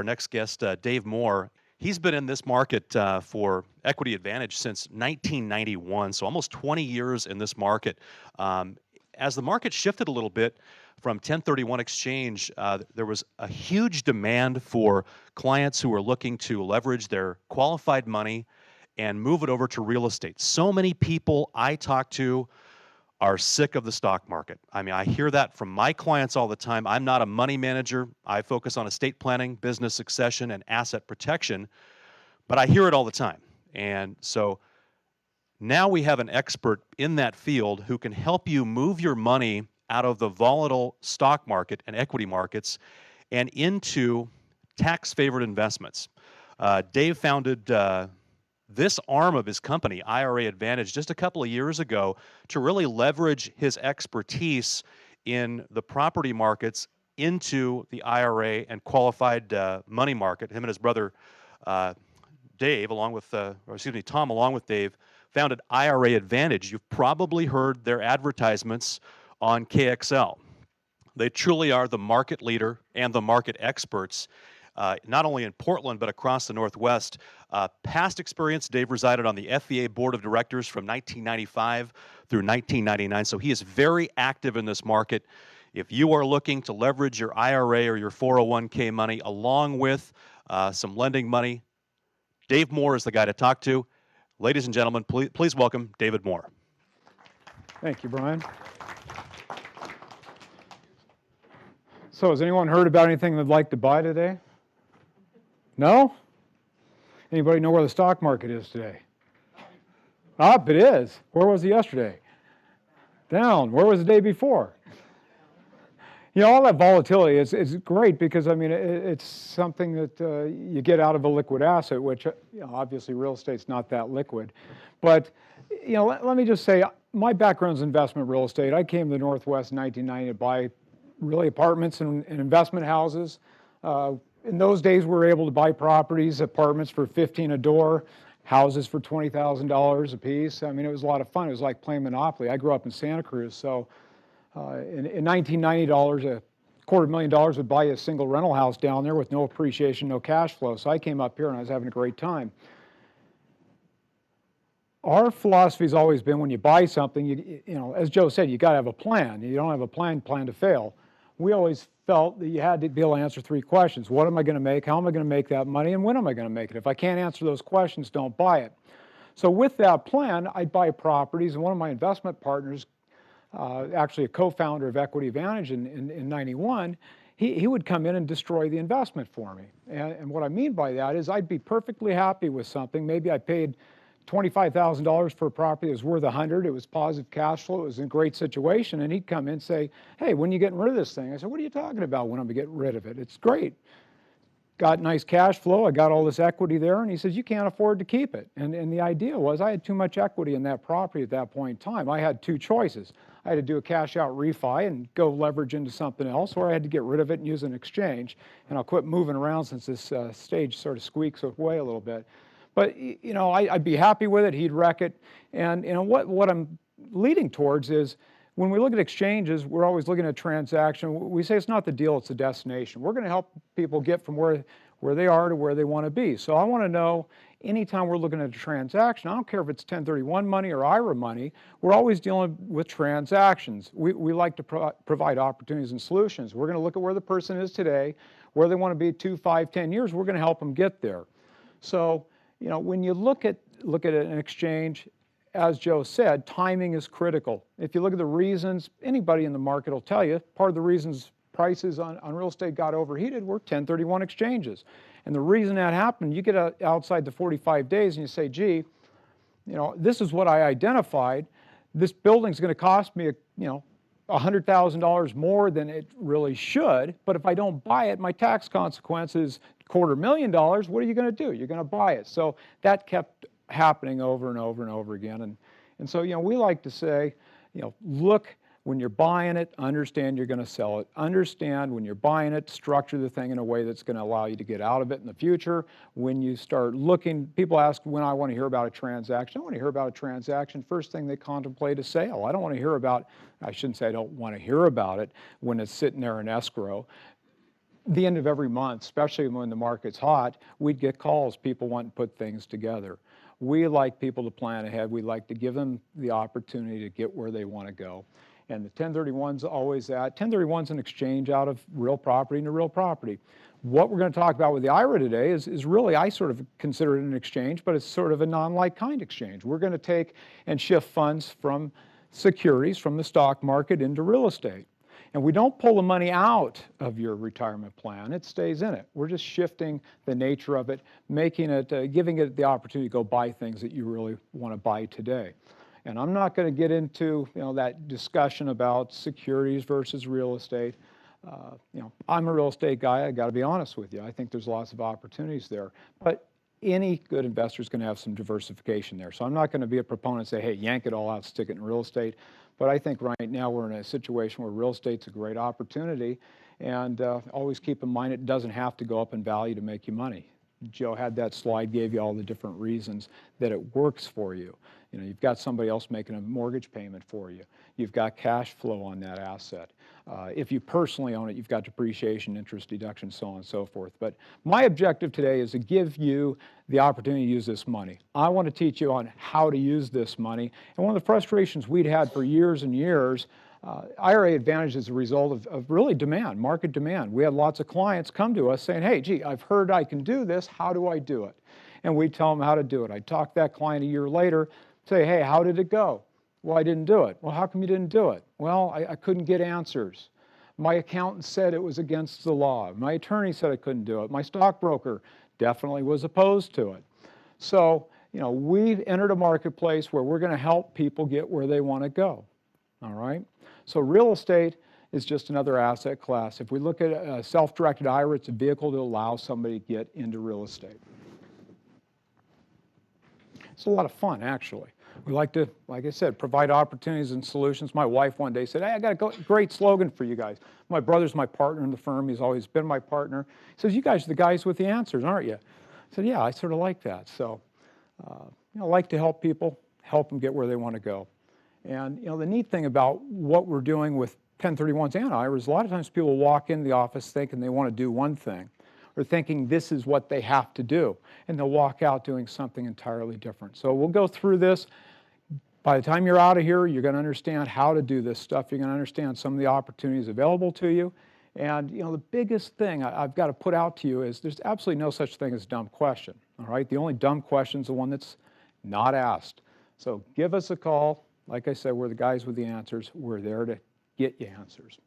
our next guest, Dave Moore. He's been in this market for Equity Advantage since 1991, so almost 20 years in this market. As the market shifted a little bit from 1031 exchange, there was a huge demand for clients who were looking to leverage their qualified money and move it over to real estate. So many people I talk to are sick of the stock market. I mean, I hear that from my clients all the time. I'm not a money manager. I focus on estate planning, business succession, and asset protection, but I hear it all the time. And so now we have an expert in that field who can help you move your money out of the volatile stock market and equity markets and into tax-favored investments. Dave founded this arm of his company, IRA Advantage, just a couple of years ago to really leverage his expertise in the property markets into the IRA and qualified money market. Him and his brother Dave, Tom, along with Dave, founded IRA Advantage. You've probably heard their advertisements on KXL. They truly are the market leader and the market experts, not only in Portland, but across the Northwest. Past experience, Dave resided on the FEA Board of Directors from 1995 through 1999, so he is very active in this market. If you are looking to leverage your IRA or your 401k money along with some lending money, Dave Moore is the guy to talk to. Ladies and gentlemen, please welcome David Moore. Thank you, Brian. So has anyone heard about anything they'd like to buy today? No? Anybody know where the stock market is today? Up, it is. Where was it yesterday? Down. Where was the day before? You know, all that volatility is great because, I mean, it's something that you get out of a liquid asset, which, you know, obviously real estate's not that liquid. But, you know, let me just say, my background's investment real estate. I came to the Northwest in 1990 to buy really apartments and investment houses. In those days, we were able to buy properties, apartments for $15 a door, houses for $20,000 a piece. I mean, it was a lot of fun. It was like playing Monopoly. I grew up in Santa Cruz, so in $1990, $250,000 would buy you a single rental house down there with no appreciation, no cash flow. So I came up here and I was having a great time. Our philosophy has always been when you buy something, you know, as Joe said, you got to have a plan. You don't have a plan to fail. We always felt that you had to be able to answer three questions. What am I going to make? How am I going to make that money? And when am I going to make it? If I can't answer those questions, don't buy it. So with that plan, I'd buy properties, and one of my investment partners, actually a co-founder of Equity Advantage in 91, he would come in and destroy the investment for me. And what I mean by that is I'd be perfectly happy with something. Maybe I paid $25,000 for a property that was worth $100,000. It was positive cash flow. It was in a great situation. And he'd come in and say, hey, when are you getting rid of this thing? I said, what are you talking about when I'm going to get rid of it? It's great. Got nice cash flow. I got all this equity there. And he says, you can't afford to keep it. And the idea was I had too much equity in that property at that point in time. I had two choices. I had to do a cash out refi and go leverage into something else, or I had to get rid of it and use an exchange. And I'll quit moving around since this stage sort of squeaks away a little bit. But, you know, I'd be happy with it. He'd wreck it. And, you know, what I'm leading towards is when we look at exchanges, we're always looking at transaction. We say it's not the deal, it's the destination. We're going to help people get from where they are to where they want to be. So I want to know anytime we're looking at a transaction, I don't care if it's 1031 money or IRA money, we're always dealing with transactions. We like to provide opportunities and solutions. We're going to look at where the person is today, where they want to be 2, 5, 10 years. We're going to help them get there. So, you know, when you look at an exchange, as Joe said, timing is critical. If you look at the reasons, anybody in the market will tell you, part of the reasons prices on real estate got overheated were 1031 exchanges. And the reason that happened, you get outside the 45 days and you say, gee, you know, this is what I identified. This building's going to cost me, $100,000 more than it really should. But if I don't buy it, my tax consequence is $250,000. What are you going to do? You're going to buy it. So that kept happening over and over and over again. And so, you know, we like to say, you know, look, when you're buying it, understand you're going to sell it. Understand when you're buying it, structure the thing in a way that's going to allow you to get out of it in the future. When you start looking, people ask when I want to hear about a transaction. I want to hear about a transaction. First thing they contemplate a sale. I don't want to hear about, I shouldn't say I don't want to hear about it when it's sitting there in escrow. the end of every month, especially when the market's hot, we'd get calls, people wanting to put things together. We like people to plan ahead. We like to give them the opportunity to get where they want to go. And the 1031's always that. 1031's an exchange out of real property into real property. What we're going to talk about with the IRA today is really, I sort of consider it an exchange, but it's sort of a non-like kind exchange. We're going to take and shift funds from securities, from the stock market into real estate. And we don't pull the money out of your retirement plan, it stays in it. We're just shifting the nature of it, making it, giving it the opportunity to go buy things that you really want to buy today. And I'm not going to get into that discussion about securities versus real estate. I'm a real estate guy, I got to be honest with you. I think there's lots of opportunities there. But any good investor is going to have some diversification there. So I'm not going to be a proponent and say, hey, yank it all out, stick it in real estate. But I think right now we're in a situation where real estate's a great opportunity. And always keep in mind it doesn't have to go up in value to make you money. Joe had that slide, gave you all the different reasons that it works for you. You've got somebody else making a mortgage payment for you. You've got cash flow on that asset. If you personally own it, you've got depreciation, interest deduction, so on and so forth. But my objective today is to give you the opportunity to use this money. I want to teach you on how to use this money. And one of the frustrations we'd had for years and years, IRA Advantage is a result of really demand, market demand. We had lots of clients come to us saying, hey, gee, I've heard I can do this. How do I do it? And we'd tell them how to do it. I'd talk to that client a year later, say, hey, how did it go? Well, I didn't do it. Well, how come you didn't do it? Well, I couldn't get answers. My accountant said it was against the law. My attorney said I couldn't do it. My stockbroker definitely was opposed to it. So, we've entered a marketplace where we're going to help people get where they want to go. All right? So real estate is just another asset class. If we look at a self-directed IRA, it's a vehicle to allow somebody to get into real estate. It's a lot of fun, actually. We like to, like I said, provide opportunities and solutions. My wife one day said, hey, I got a great slogan for you guys. My brother's my partner in the firm. He's always been my partner. He says, you guys are the guys with the answers, aren't you? I said, yeah, I sort of like that. So, I like to help people, help them get where they want to go. And, the neat thing about what we're doing with 1031s and IRAs, a lot of times people walk in the office thinking they want to do one thing, or thinking this is what they have to do, and they'll walk out doing something entirely different. So we'll go through this. By the time you're out of here, you're going to understand how to do this stuff. You're going to understand some of the opportunities available to you. And the biggest thing I've got to put out to you is there's absolutely no such thing as a dumb question. All right? The only dumb question is the one that's not asked. So give us a call. Like I said, we're the guys with the answers. We're there to get you answers.